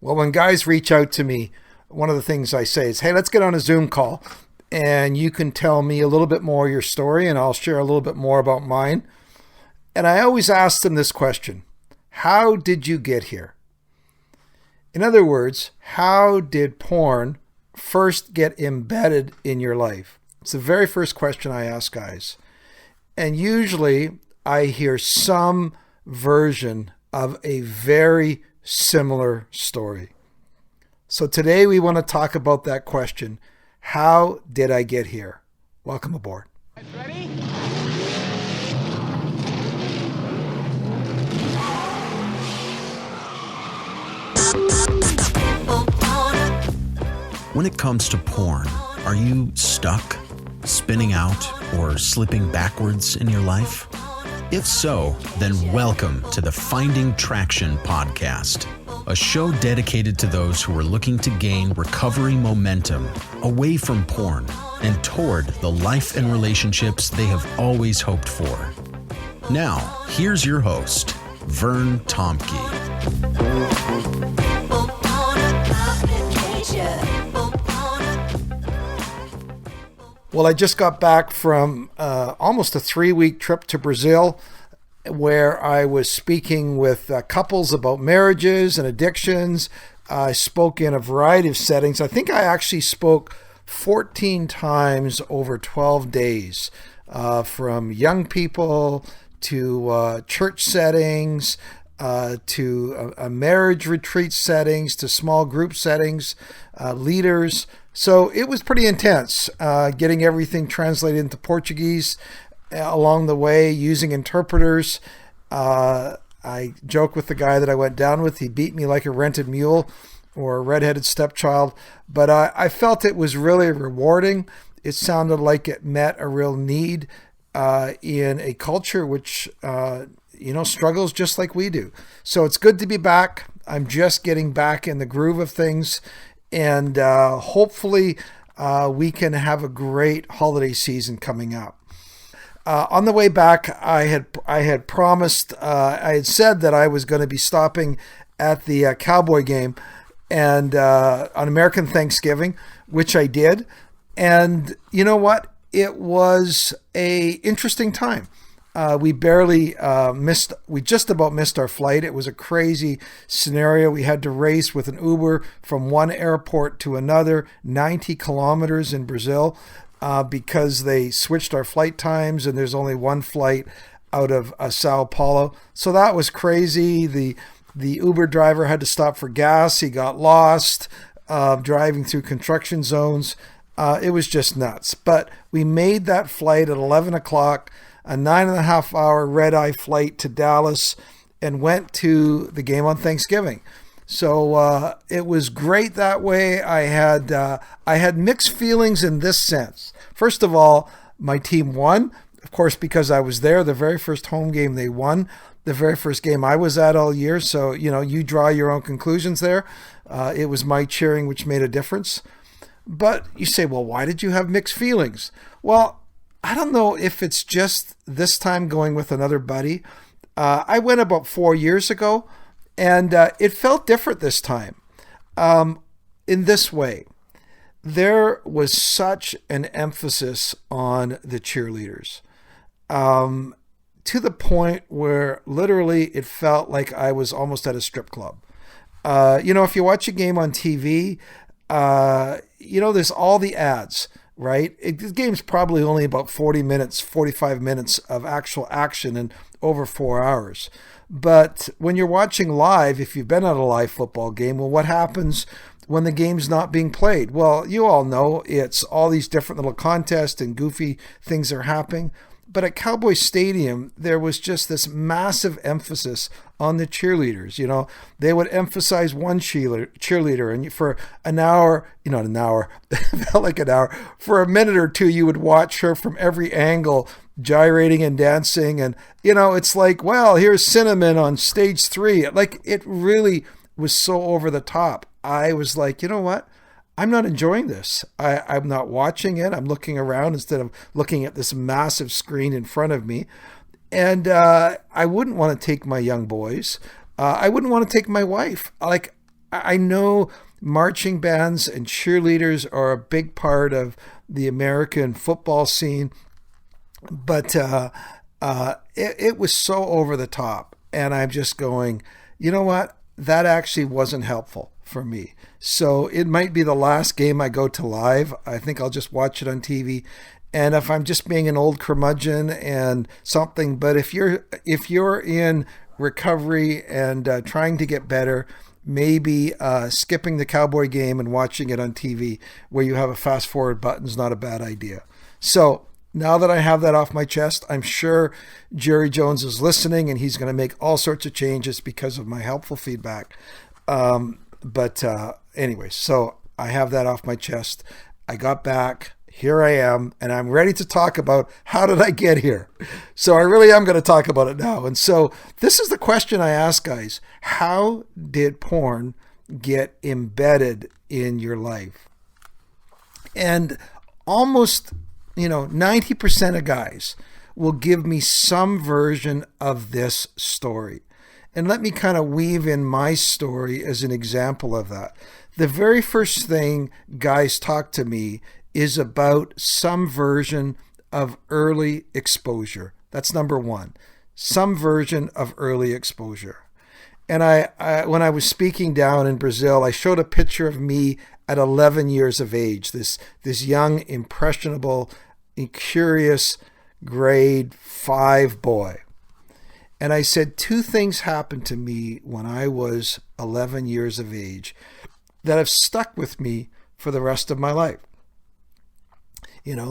Well, when guys reach out to me, one of the things I say is, hey, let's get on a Zoom call and you can tell me a little bit more of your story and I'll share a little bit more about mine. And I always ask them this question: how did you get here? In other words, how did porn first get embedded in your life? It's the very first question I ask guys. And usually I hear some version of a very similar story. So today we want to talk about that question. How did I get here? Welcome aboard. Ready? When it comes to porn, are you stuck, spinning out, or slipping backwards in your life? If so, then welcome to the Finding Traction podcast, a show dedicated to those who are looking to gain recovery momentum away from porn and toward the life and relationships they have always hoped for. Now, here's your host, Vern Tomke. Well, I just got back from almost a 3-week trip to Brazil where I was speaking with couples about marriages and addictions. I spoke in a variety of settings. I think I actually spoke 14 times over 12 days, from young people to church settings, to a marriage retreat settings, to small group settings, leaders. So it was pretty intense, getting everything translated into Portuguese along the way, using interpreters. I joke with the guy that I went down with. He beat me like a rented mule or a redheaded stepchild, but I felt it was really rewarding. It sounded like it met a real need in a culture which struggles just like we do. So it's good to be back. I'm just getting back in the groove of things. And hopefully we can have a great holiday season coming up. On the way back, I had promised, I had said that I was going to be stopping at the Cowboy game and on American Thanksgiving, which I did. And you know what? It was a interesting time. We just about missed our flight. It was a crazy scenario. We had to race with an Uber from one airport to another, 90 kilometers in Brazil, because they switched our flight times and there's only one flight out of Sao Paulo. So that was crazy. The Uber driver had to stop for gas. He got lost, driving through construction zones. It was just nuts. But we made that flight at 11 o'clock, a 9.5-hour red-eye flight to Dallas, and went to the game on Thanksgiving. So it was great that way. I had mixed feelings in this sense. First of all, my team won, of course, because I was there. The very first home game they won, the very first game I was at all year. So, you draw your own conclusions there. It was my cheering which made a difference. But you say, well, why did you have mixed feelings? Well, I don't know if it's just this time going with another buddy. I went about 4 years ago, and it felt different this time. In this way, there was such an emphasis on the cheerleaders, to the point where literally it felt like I was almost at a strip club. If you watch a game on TV, there's all the ads. Right? The game's probably only about 40 minutes, 45 minutes of actual action in over 4 hours. But when you're watching live, if you've been at a live football game, well, what happens when the game's not being played? Well, you all know it's all these different little contests and goofy things are happening. But at Cowboy Stadium, there was just this massive emphasis on the cheerleaders. They would emphasize one cheerleader, and for an hour, not an hour, felt like an hour, for a minute or two, you would watch her from every angle, gyrating and dancing. And, it's like, well, here's Cinnamon on stage 3. Like, it really was so over the top. I was like, you know what? I'm not enjoying this. I'm not watching it. I'm looking around instead of looking at this massive screen in front of me. And I wouldn't want to take my young boys. I wouldn't want to take my wife. I know marching bands and cheerleaders are a big part of the American football scene, but it was so over the top. And I'm just going, you know what? That actually wasn't helpful for me. So it might be the last game I go to live. I think I'll just watch it on TV. And if I'm just being an old curmudgeon and something, but if you're in recovery and trying to get better, maybe skipping the Cowboy game and watching it on TV where you have a fast forward button is not a bad idea. So now that I have that off my chest, I'm sure Jerry Jones is listening and he's going to make all sorts of changes because of my helpful feedback. But anyway, so I have that off my chest. I got back. Here I am, and I'm ready to talk about how did I get here. So I really am going to talk about it now. And so this is the question I ask guys. How did porn get embedded in your life? And almost, 90% of guys will give me some version of this story. And let me kind of weave in my story as an example of that. The very first thing guys talk to me is about some version of early exposure. That's number one. Some version of early exposure. And I when I was speaking down in Brazil, I showed a picture of me at 11 years of age, this young, impressionable, curious grade 5 boy. And I said 2 things happened to me when I was 11 years of age that have stuck with me for the rest of my life.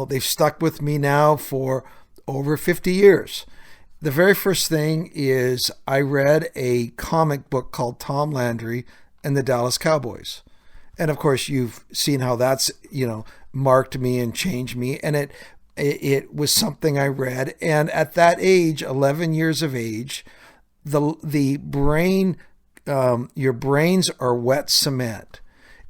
They've stuck with me now for over 50 years. The very first thing is I read a comic book called Tom Landry and the Dallas Cowboys. And of course, you've seen how that's, marked me and changed me. And it was something I read. And at that age, 11 years of age, the brain, your brains are wet cement.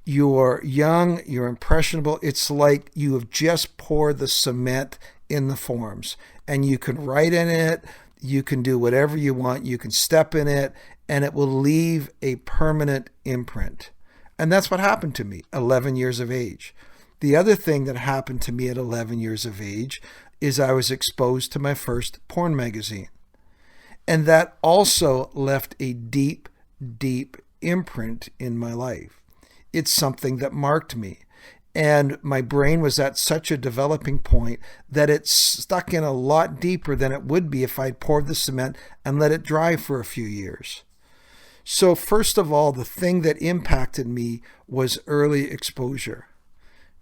You're young, you're impressionable. It's like you have just poured the cement in the forms, and you can write in it, you can do whatever you want, you can step in it, and it will leave a permanent imprint. And that's what happened to me, 11 years of age. The other thing that happened to me at 11 years of age is I was exposed to my first porn magazine. And that also left a deep, deep imprint in my life. It's something that marked me. And my brain was at such a developing point that it stuck in a lot deeper than it would be if I'd poured the cement and let it dry for a few years. So first of all, the thing that impacted me was early exposure.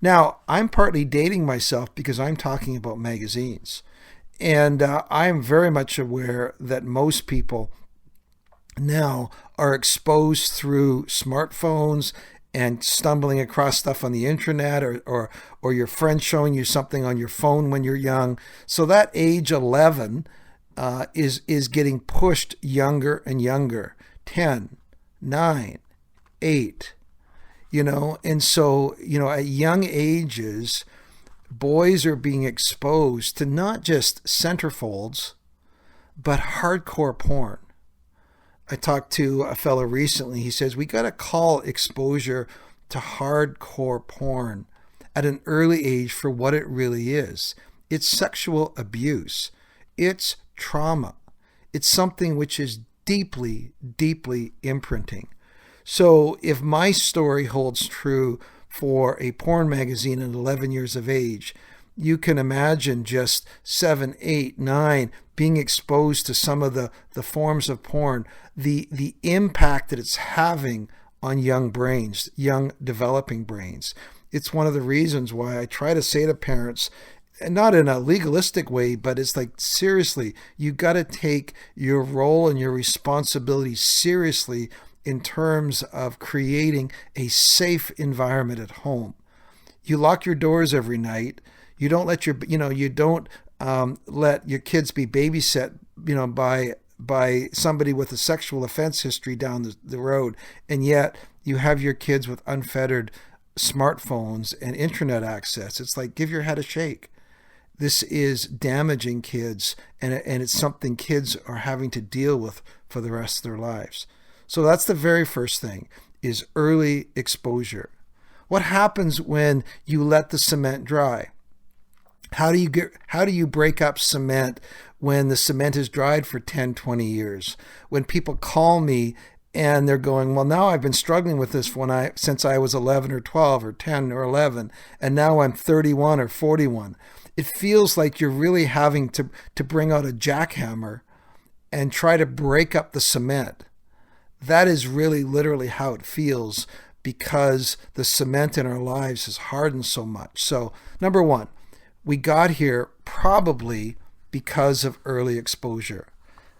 Now, I'm partly dating myself because I'm talking about magazines. And I'm very much aware that most people now are exposed through smartphones and stumbling across stuff on the internet or your friend showing you something on your phone when you're young. So that age 11 is getting pushed younger and younger. 10, 9, 8, and so, at young ages, boys are being exposed to not just centerfolds, but hardcore porn. I talked to a fellow recently. He says, we got to call exposure to hardcore porn at an early age for what it really is. It's sexual abuse. It's trauma. It's something which is deeply, deeply imprinting. So if my story holds true for a porn magazine at 11 years of age, you can imagine just 7, 8, 9 being exposed to some of the forms of porn, the impact that it's having on young brains, young developing brains. It's one of the reasons why I try to say to parents, and not in a legalistic way, but it's like, seriously, you got to take your role and your responsibility seriously in terms of creating a safe environment at home. You lock your doors every night. You don't let let your kids be babysit, by somebody with a sexual offense history down the road. And yet you have your kids with unfettered smartphones and internet access. It's like, give your head a shake. This is damaging kids, and it's something kids are having to deal with for the rest of their lives. So that's the very first thing, is early exposure. What happens when you let the cement dry? How do you break up cement when the cement is dried for 10, 20 years? When people call me and they're going, well, now I've been struggling with this since I was 11 or 12 or 10 or 11, and now I'm 31 or 41. It feels like you're really having to bring out a jackhammer and try to break up the cement. That is really literally how it feels, because the cement in our lives has hardened so much. So, number one, we got here probably because of early exposure.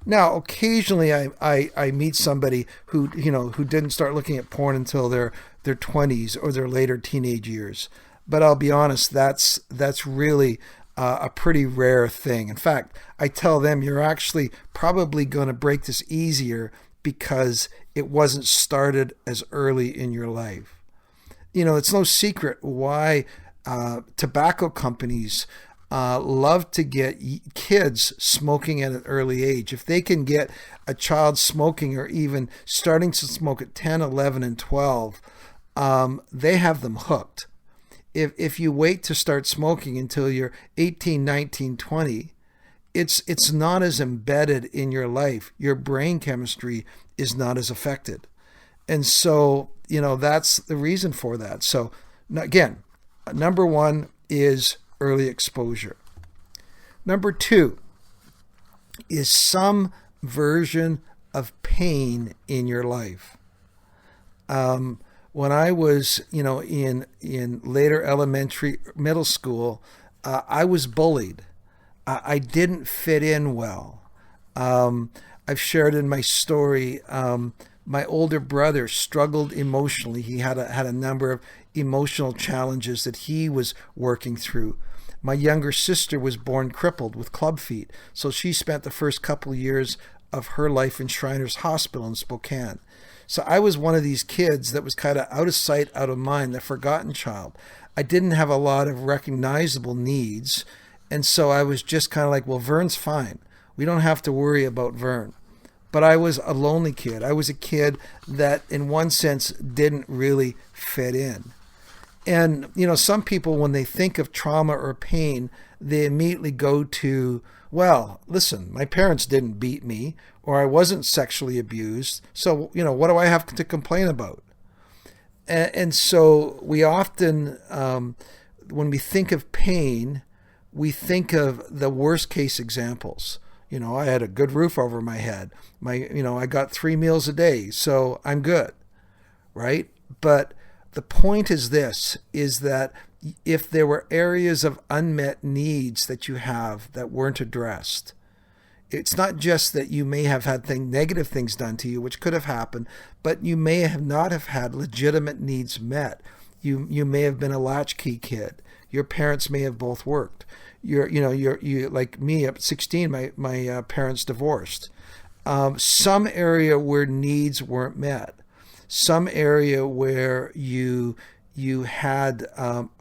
Now, occasionally I meet somebody who didn't start looking at porn until their 20s or their later teenage years. But I'll be honest, that's really a pretty rare thing. In fact, I tell them you're actually probably going to break this easier because it wasn't started as early in your life. It's no secret why tobacco companies love to get kids smoking at an early age. If they can get a child smoking or even starting to smoke at 10, 11, and 12, they have them hooked. If you wait to start smoking until you're 18, 19, 20, it's not as embedded in your life. Your brain chemistry is not as affected. And so, that's the reason for that. So again, number one is early exposure. Number two is some version of pain in your life. When I was, in later middle school, I was bullied. I didn't fit in well. I've shared in my story, my older brother struggled emotionally. He had a number of emotional challenges that he was working through. My younger sister was born crippled with club feet, so she spent the first couple of years of her life in Shriners Hospital in Spokane. So I was one of these kids that was kind of out of sight, out of mind, the forgotten child. I didn't have a lot of recognizable needs, and so I was just kind of like, well, Vern's fine. We don't have to worry about Vern. But I was a lonely kid. I was a kid that, in one sense, didn't really fit in. And, some people, when they think of trauma or pain, they immediately go to, well, listen, my parents didn't beat me, or I wasn't sexually abused, so, what do I have to complain about? And so we often, when we think of pain, we think of the worst case examples. I had a good roof over my head. I got 3 meals a day, so I'm good, right? But the point is that if there were areas of unmet needs that you have that weren't addressed, it's not just that you may have had negative things done to you, which could have happened, but you may not have had legitimate needs met. You may have been a latchkey kid. Your parents may have both worked. You like me at 16, my parents divorced. Some area where needs weren't met. Some area where you had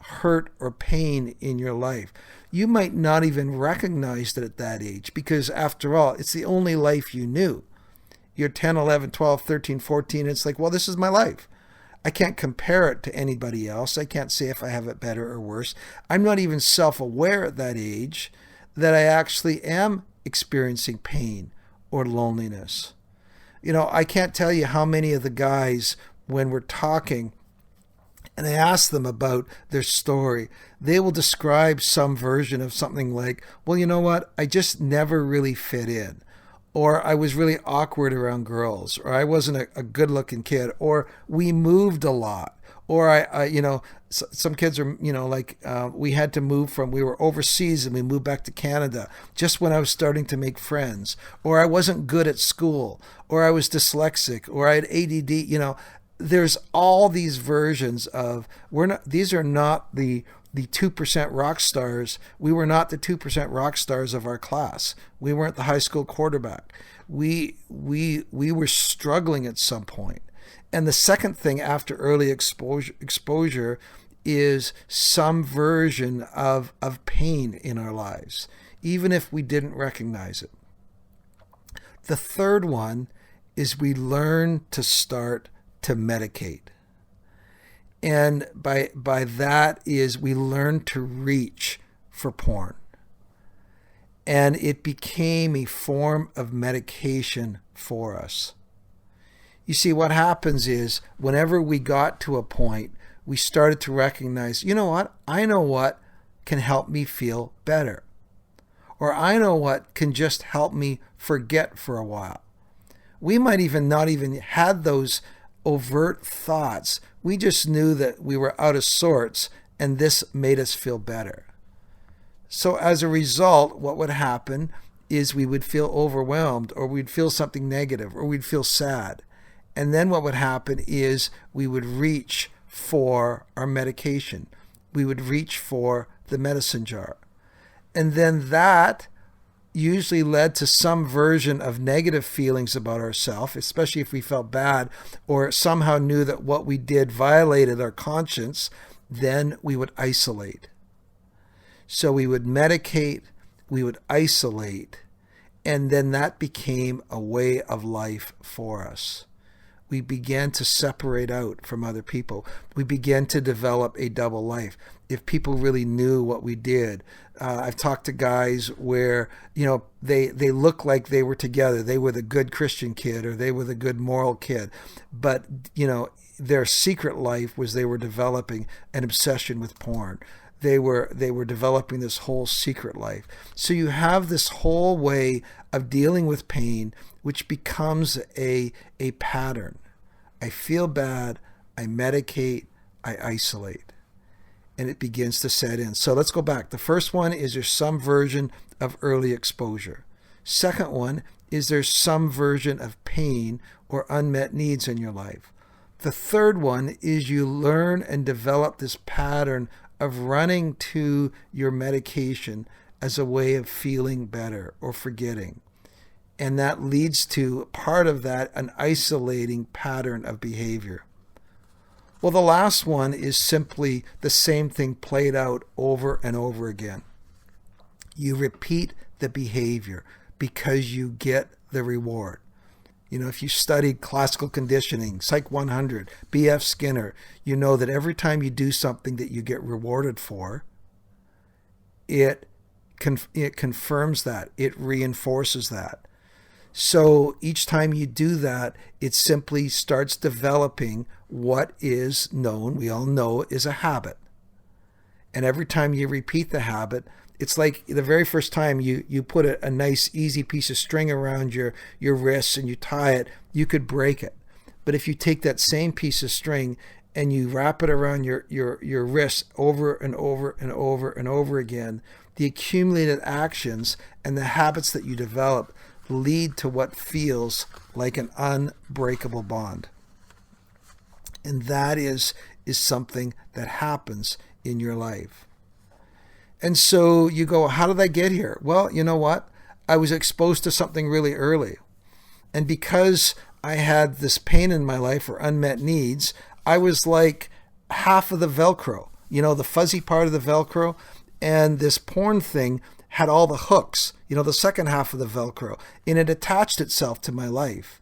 hurt or pain in your life. You might not even recognize it at that age, because after all, it's the only life you knew. You're 10, 11, 12, 13, 14. It's like, well, this is my life. I can't compare it to anybody else. I can't say if I have it better or worse. I'm not even self-aware at that age that I actually am experiencing pain or loneliness. I can't tell you how many of the guys, when we're talking and I ask them about their story, they will describe some version of something like, well, you know what? I just never really fit in. Or I was really awkward around girls, or I wasn't a good-looking kid, or we moved a lot, or some kids are, we had to move we were overseas and we moved back to Canada just when I was starting to make friends, or I wasn't good at school, or I was dyslexic, or I had ADD. There's all these versions of these are not the 2% rock stars. We were not the 2% rock stars of our class. We weren't the high school quarterback. We were struggling at some point. And the second thing after early exposure is some version of pain in our lives, even if we didn't recognize it. The third one is we learn to start to medicate. And by that is we learn to reach for porn. And it became a form of medication for us. You see, what happens is whenever we got to a point, we started to recognize, you know what? I know what can help me feel better. Or I know what can just help me forget for a while. We might even not even had those overt thoughts. We just knew that we were out of sorts and this made us feel better. So as a result, what would happen is we would feel overwhelmed, or we'd feel something negative, or we'd feel sad. And then what would happen is we would reach for our medication. We would reach for the medicine jar. And then that usually led to some version of negative feelings about ourselves, especially if we felt bad or somehow knew that what we did violated our conscience. Then we would isolate. So we would medicate, we would isolate, and then that became a way of life for us. We began to separate out from other people. We began to develop a double life. If people really knew what we did, I've talked to guys where, they look like they were together. They were the good Christian kid, or they were the good moral kid. But, their secret life was they were developing an obsession with porn. They were developing this whole secret life. So you have this whole way of dealing with pain, which becomes a pattern. I feel bad, I medicate, I isolate, and it begins to set in. So let's go back. The first one is there's some version of early exposure. Second one is there's some version of pain or unmet needs in your life. The third one is you learn and develop this pattern of running to your medication as a way of feeling better or forgetting. And that leads to, part of that, an isolating pattern of behavior. Well, the last one is simply the same thing played out over and over again. You repeat the behavior because you get the reward. If you studied classical conditioning, Psych 100, B.F. Skinner, you know that every time you do something that you get rewarded for, it confirms that, it reinforces that. So each time you do that, it simply starts developing what is known, we all know, is a habit. And every time you repeat the habit, it's like the very first time you put a nice, easy piece of string around your wrists and you tie it, you could break it. But if you take that same piece of string and you wrap it around your wrists over and over and over and over again, the accumulated actions and the habits that you develop lead to what feels like an unbreakable bond. And that is something that happens in your life. And so you go, how did I get here? Well, you know what? I was exposed to something really early. And because I had this pain in my life or unmet needs, I was like half of the Velcro, the fuzzy part of the Velcro. And this porn thing had all the hooks, the second half of the Velcro. And it attached itself to my life.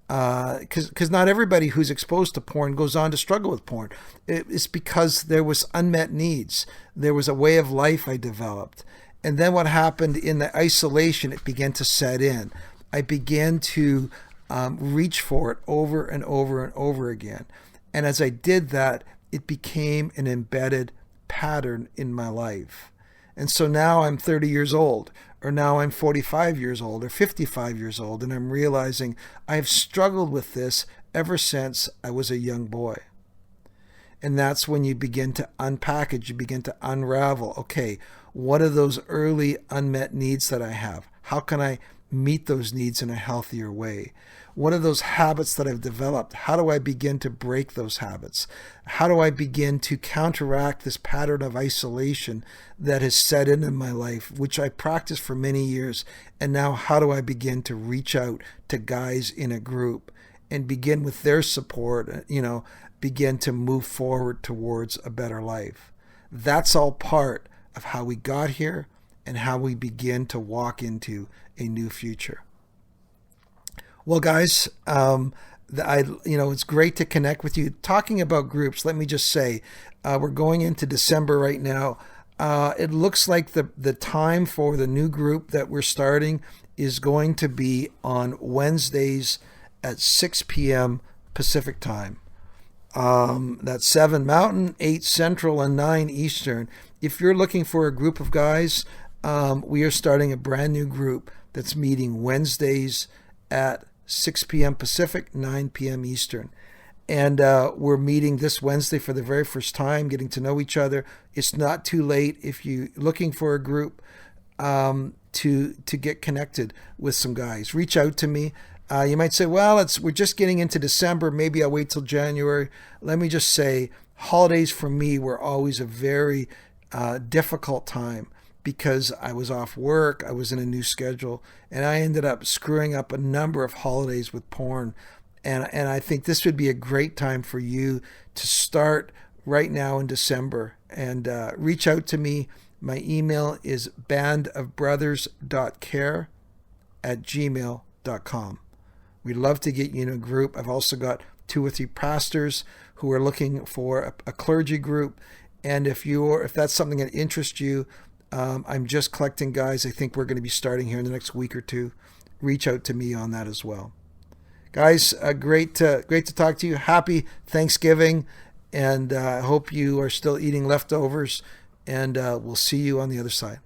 Because not everybody who's exposed to porn goes on to struggle with porn. It's because there was unmet needs. There was a way of life I developed. And then what happened in the isolation, it began to set in. I began to reach for it over and over and over again. And as I did that, it became an embedded pattern in my life. And so now I'm 30 years old, or now I'm 45 years old, or 55 years old, and I'm realizing I've struggled with this ever since I was a young boy. And that's when you begin to unpackage, you begin to unravel. Okay, what are those early unmet needs that I have? How can I meet those needs in a healthier way? What are those habits that I've developed? How do I begin to break those habits? How do I begin to counteract this pattern of isolation that has set in my life, which I practiced for many years? And now how do I begin to reach out to guys in a group and begin with their support, begin to move forward towards a better life? That's all part of how we got here and how we begin to walk into a new future. Well, guys, It's great to connect with you. Talking about groups, let me just say, we're going into December right now. It looks like the time for the new group that we're starting is going to be on Wednesdays at 6 p.m. Pacific time. That's 7 Mountain, 8 Central, and 9 Eastern. If you're looking for a group of guys, we are starting a brand new group that's meeting Wednesdays at 6 p.m. Pacific, 9 p.m. Eastern. And we're meeting this Wednesday for the very first time, getting to know each other. It's not too late if you're looking for a group to get connected with some guys. Reach out to me. You might say, well, we're just getting into December. Maybe I'll wait till January. Let me just say, holidays for me were always a very difficult time because I was off work. I was in a new schedule, and I ended up screwing up a number of holidays with porn. And I think this would be a great time for you to start right now in December. And reach out to me. My email is bandofbrothers.care @gmail.com. We'd love to get you in a group. I've also got 2 or 3 pastors who are looking for a clergy group. And if that's something that interests you, I'm just collecting guys. I think we're going to be starting here in the next week or 2. Reach out to me on that as well. Guys, great to talk to you. Happy Thanksgiving, and I hope you are still eating leftovers, and we'll see you on the other side.